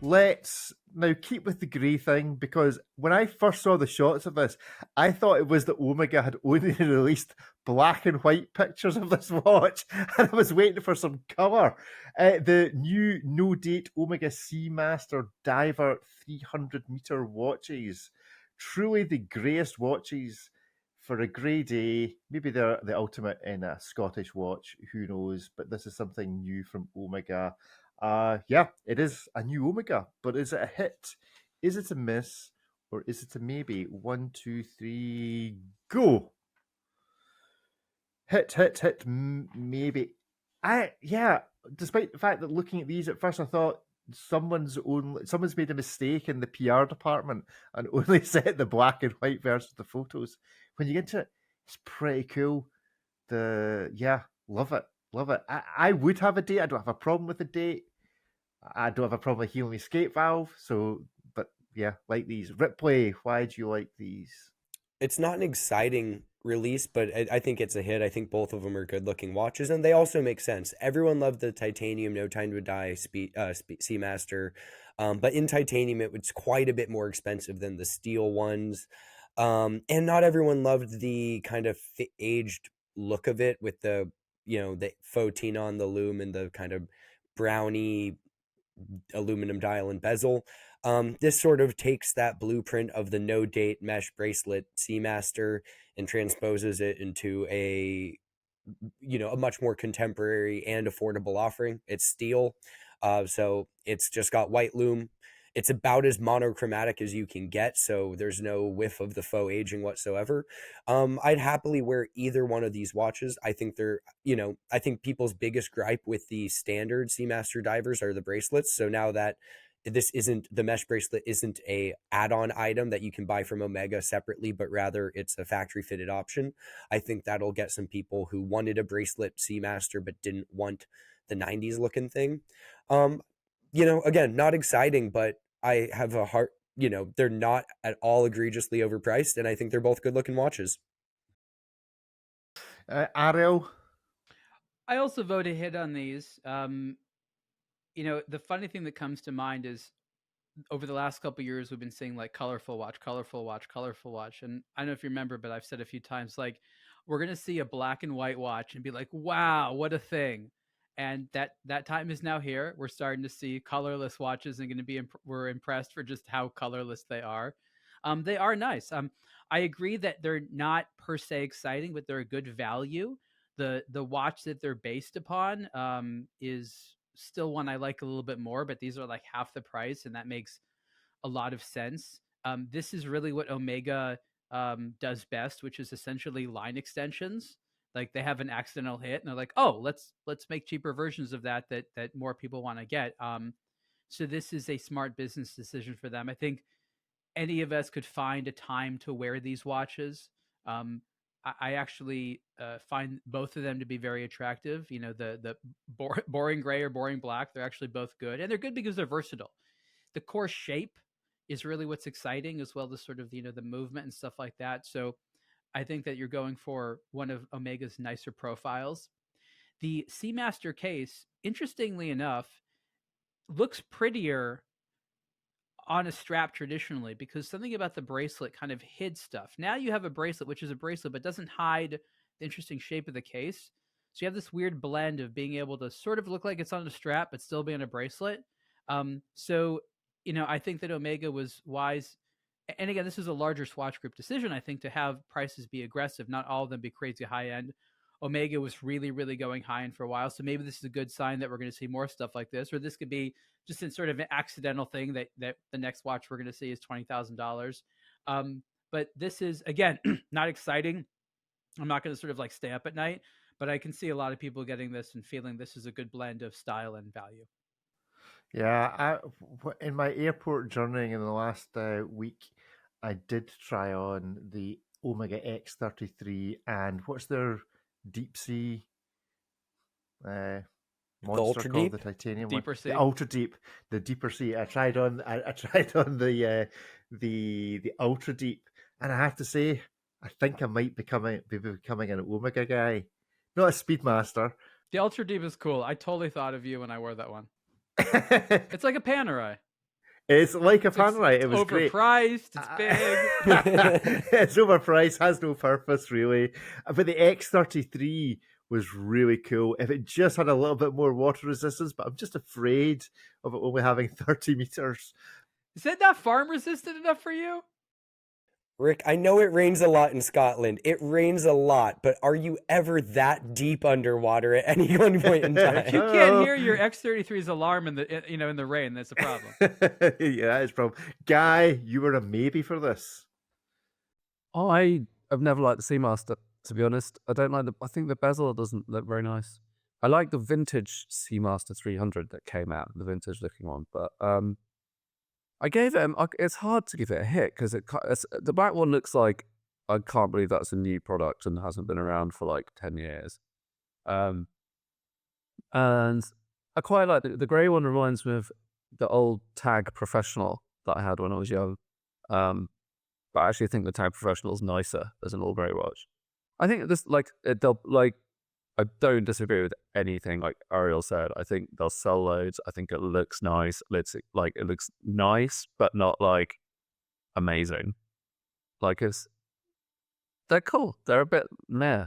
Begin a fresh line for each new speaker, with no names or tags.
let's now keep with the grey thing, because when I first saw the shots of this, I thought it was that Omega had only released black and white pictures of this watch, and I was waiting for some colour. The new no date Omega Seamaster Diver 300-meter watches, truly the greyest watches for a grey day. Maybe they're the ultimate in a Scottish watch, who knows? But this is something new from Omega. Yeah, it is a new Omega, but is it a hit? Is it a miss? Or is it a maybe? 1, 2, 3, go! Hit, hit, hit, maybe. Yeah, despite the fact that looking at these at first, I thought someone's made a mistake in the PR department and only set the black and white version of the photos. When you get into it, it's pretty cool. Love it, love it. I would have a date. I don't have a problem with the date. I don't have a problem with healing escape valve. So, but yeah, like these. Ripley, why do you like these?
It's not an exciting release, but I think it's a hit. I think both of them are good looking watches, and they also make sense. Everyone loved the titanium No Time to Die Seamaster, but in titanium it was quite a bit more expensive than the steel ones, and not everyone loved the kind of aged look of it with the the faux tina on the loom and the kind of browny aluminum dial and bezel. This sort of takes that blueprint of the no date mesh bracelet Seamaster and transposes it into a a much more contemporary and affordable offering. It's steel, so it's just got white loom. It's about as monochromatic as you can get, so there's no whiff of the faux aging whatsoever. I'd happily wear either one of these watches. I think I think people's biggest gripe with the standard Seamaster divers are the bracelets. So now that the mesh bracelet isn't a add-on item that you can buy from Omega separately, but rather it's a factory fitted option. I think that'll get some people who wanted a bracelet Seamaster but didn't want the 90s looking thing. Again, not exciting, but I have a heart, they're not at all egregiously overpriced, and I think they're both good looking watches.
Ariel?
I also vote a hit on these. The funny thing that comes to mind is over the last couple of years, we've been seeing like colorful watch, colorful watch, colorful watch. And I don't know if you remember, but I've said a few times, like, we're going to see a black and white watch and be like, wow, what a thing. And that time is now here. We're starting to see colorless watches and going to be, we're impressed for just how colorless they are. They are nice. I agree that they're not per se exciting, but they're a good value. The watch that they're based upon is still one I like a little bit more, but these are like half the price, and that makes a lot of sense. This is really what Omega does best, which is essentially line extensions. Like they have an accidental hit, and they're like, "Oh, let's make cheaper versions of that more people want to get." So this is a smart business decision for them. I think any of us could find a time to wear these watches. I actually find both of them to be very attractive. The boring gray or boring black, they're actually both good, and they're good because they're versatile. The core shape is really what's exciting, as well as sort of the movement and stuff like that. So I think that you're going for one of Omega's nicer profiles. The Seamaster case, interestingly enough, looks prettier on a strap traditionally, because something about the bracelet kind of hid stuff. Now you have a bracelet, which is a bracelet, but doesn't hide the interesting shape of the case. So you have this weird blend of being able to sort of look like it's on a strap, but still be on a bracelet. I think that Omega was wise. And again, this is a larger Swatch Group decision, I think, to have prices be aggressive, not all of them be crazy high end. Omega was really, really going high end for a while. So maybe this is a good sign that we're going to see more stuff like this, or this could be just in sort of an accidental thing that the next watch we're going to see is $20,000. But this is, again, not exciting. I'm not going to sort of like stay up at night, but I can see a lot of people getting this and feeling this is a good blend of style and value.
Yeah, in my airport journeying in the last week, I did try on the Omega X33 and what's their deep sea
The
monster
Ultra
called,
Deep?
the titanium
Deeper
one,
sea.
the ultra deep, the deeper sea. I tried on the ultra deep, and I have to say, I think I might be becoming an Omega guy, not a Speedmaster.
The Ultra Deep is cool. I totally thought of you when I wore that one. It's like a Panerai.
It's like a Panerai. It
It's
was great.
overpriced. It's big.
It's overpriced, has no purpose really. But the X33 was really cool. If it just had a little bit more water resistance, but I'm just afraid of it only having 30 meters.
Is that not farm resistant enough for you?
Rick, I know it rains a lot in Scotland. It rains a lot, but are you ever that deep underwater at any one point in
If you
time?
can't hear your X33's alarm in the rain, that's a problem.
Yeah, it's problem. Guy, you were a maybe for this.
I have never liked the Seamaster, to be honest. I don't like I think the bezel doesn't look very nice. I like the vintage Seamaster 300 that came out, the vintage looking one, but I gave it. It's hard to give it a hit because the back one looks like I can't believe that's a new product and hasn't been around for like 10 years. And I quite like the grey one. Reminds me of the old Tag Professional that I had when I was young. But I actually think the Tag Professional is nicer as an all grey watch. I think this I don't disagree with anything like Ariel said. I think they'll sell loads. I think it looks nice. It looks nice, but not like amazing. They're cool. They're a bit meh.